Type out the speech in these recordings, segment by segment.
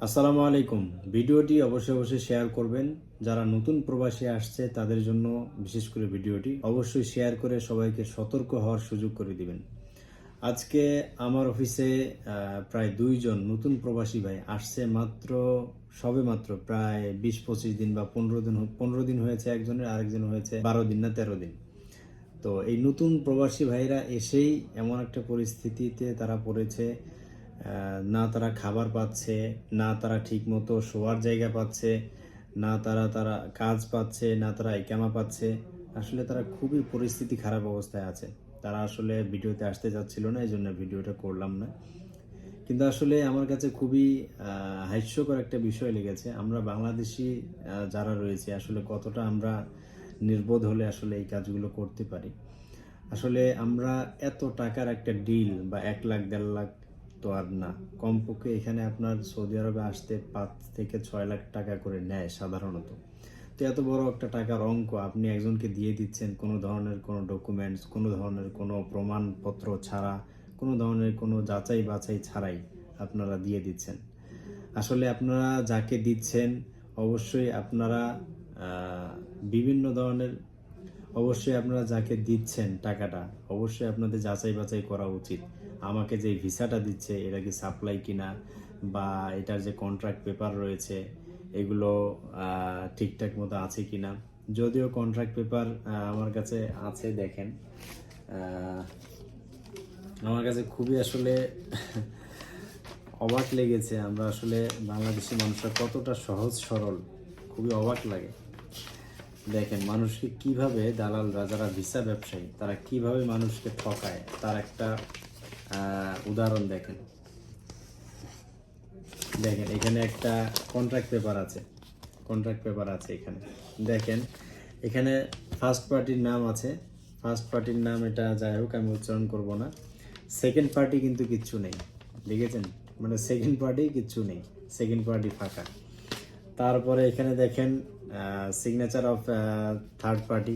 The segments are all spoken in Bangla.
আসসালামু আলাইকুম। ভিডিওটি অবশ্যই শেয়ার করবেন। যারা নতুন প্রবাসী আসছে তাদের জন্য বিশেষ করে ভিডিওটি অবশ্যই শেয়ার করে সবাইকে সতর্ক হওয়ার সুযোগ করে দিবেন। আজকে আমার অফিসে প্রায় ২ জন নতুন প্রবাসী ভাই আসছে সবেমাত্র প্রায় ২০-২৫ দিন বা ১৫ দিন হয়েছে একজনের, আরেকজন হয়েছে ১২ দিন না ১৩ দিন। তো এই নতুন প্রবাসী ভাইরা এসেই এমন একটা পরিস্থিতিতে তারা পড়েছে, না তারা খাবার পাচ্ছে, না তারা ঠিকমতো শোয়ার জায়গা পাচ্ছে, না তারা কাজ পাচ্ছে, না তারা ইকামা পাচ্ছে। আসলে তারা খুবই পরিস্থিতি খারাপ অবস্থায় আছে। তারা আসলে ভিডিওতে আসতে চাচ্ছিল না, এই জন্য ভিডিওটা করলাম না। কিন্তু আসলে আমার কাছে খুবই হাস্যকর একটা বিষয় লেগেছে। আমরা বাংলাদেশি যারা রয়েছে আসলে কতটা আমরা নির্বোধ হলে আসলে এই কাজগুলো করতে পারি। আসলে আমরা এত টাকার একটা ডিল বা ১ লাখ ১.৫ লাখ তো আর না। কমপক্ষে এখানে আপনার সৌদি আরবে আসতে ৫ থেকে ৬ লাখ টাকা করে নেয় সাধারণত। তো এত বড় একটা টাকার অঙ্ক আপনি একজনকে দিয়ে দিচ্ছেন কোনো ধরনের কোনো ডকুমেন্টস, কোনো ধরনের কোনো প্রমাণপত্র ছাড়া, কোনো ধরনের কোনো যাচাই বাছাই ছাড়াই আপনারা দিয়ে দিচ্ছেন। আসলে আপনারা যাকে দিচ্ছেন অবশ্যই আপনারা আ বিভিন্ন ধরনের অবশ্যই আপনারা যাকে দিচ্ছেন টাকাটা, অবশ্যই আপনাদের যাচাই বাছাই করা উচিত। আমাকে যে ভিসাটা দিচ্ছে এটা কি সাপ্লাই কিনা, বা এটার যে কন্ট্রাক্ট পেপার রয়েছে এগুলো ঠিকঠাক মতো আছে কিনা। যদিও কন্ট্রাক্ট পেপার আমার কাছে আছে, দেখেন। আমার কাছে খুবই আসলে অবাক লেগেছে। আমরা আসলে বাংলাদেশি মানুষরা কতটা সহজ সরল, খুবই অবাক লাগে। দেখেন মানুষকে কিভাবে দালালরা, যারা ভিসা ব্যবসায়ী, তারা কিভাবে মানুষকে ঠকায় তার একটা উদাহরণ দেখেন। দেখেন এখানে একটা কন্ট্রাক্ট পেপার আছে, এখানে দেখেন। এখানে ফার্স্ট পার্টির নাম আছে, ফার্স্ট পার্টির নাম এটা যাই হোক আমি উচ্চারণ করব না। সেকেন্ড পার্টি কিন্তু কিচ্ছু নেই, দেখেছেন? মানে সেকেন্ড পার্টি কিচ্ছু নেই, সেকেন্ড পার্টি ফাঁকা। তারপরে এখানে দেখেন সিগনেচার অফ থার্ড পার্টি,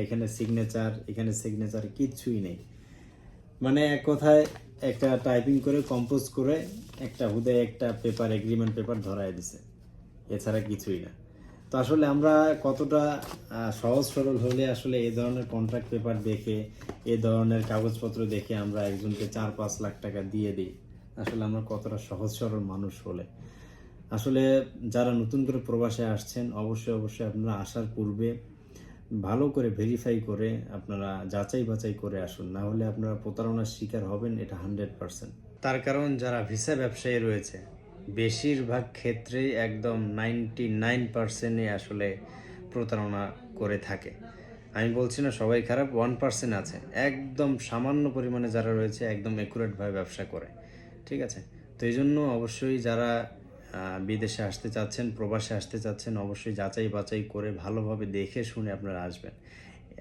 এখানে সিগনেচার কিচ্ছুই নেই। মানে এক কথায় একটা টাইপিং করে কম্পোজ করে একটা হুদায় একটা পেপার, এগ্রিমেন্ট পেপার ধরায় দিছে, এছাড়া কিছুই না। তো আসলে আমরা কতটা সহজ সরল হলে আসলে এই ধরনের কন্ট্রাক্ট পেপার দেখে, এই ধরনের কাগজপত্র দেখে আমরা একজনকে ৪-৫ লাখ টাকা দিয়ে দিই। আসলে আমরা কতটা সহজ সরল মানুষ হলে। আসলে যারা নতুন করে প্রবাসে আসছেন অবশ্যই আপনারা আসার পূর্বে ভালো করে ভেরিফাই করে আপনারা যাচাই বাছাই করে আসুন, না হলে আপনারা প্রতারণার শিকার হবেন, এটা 100%। তার কারণ যারা ভিসা ব্যবসায়ী রয়েছে বেশিরভাগ ক্ষেত্রেই একদম 99%ই আসলে প্রতারণা করে থাকে। আমি বলছি না সবাই খারাপ, 1% আছে একদম সামান্য পরিমাণে যারা রয়েছে একদম একুরেটভাবে ব্যবসা করে, ঠিক আছে? তো এই জন্য অবশ্যই যারা বিদেশে আসতে চাচ্ছেন, প্রবাসে আসতে চাচ্ছেন, অবশ্যই যাচাই বাছাই করে ভালোভাবে দেখে শুনে আপনারা আসবেন।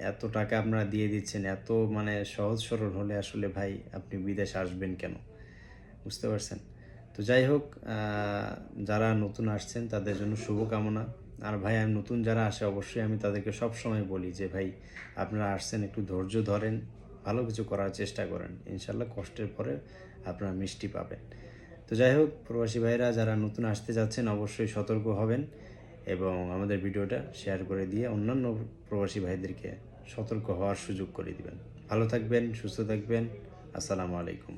এত টাকা আপনারা দিয়ে দিচ্ছেন, এত মানে সহজ সরল হলে আসলে ভাই আপনি বিদেশে আসবেন কেন? বুঝতে পারছেন? তো যাই হোক, যারা নতুন আসছেন তাদের জন্য শুভকামনা। আর ভাই আমি নতুন যারা আসে অবশ্যই আমি তাদেরকে সবসময় বলি যে ভাই আপনারা আসছেন একটু ধৈর্য ধরেন, ভালো কিছু করার চেষ্টা করেন, ইনশাল্লাহ কষ্টের পরে আপনারা মিষ্টি পাবেন। তো যাই হোক, প্রবাসী ভাইরা যারা নতুন আসতে যাচ্ছেন অবশ্যই সতর্ক হবেন এবং আমাদের ভিডিওটা শেয়ার করে দিয়ে অন্যান্য প্রবাসী ভাইদেরকে সতর্ক হওয়ার সুযোগ করে দিবেন। ভালো থাকবেন, সুস্থ থাকবেন। আসসালামু আলাইকুম।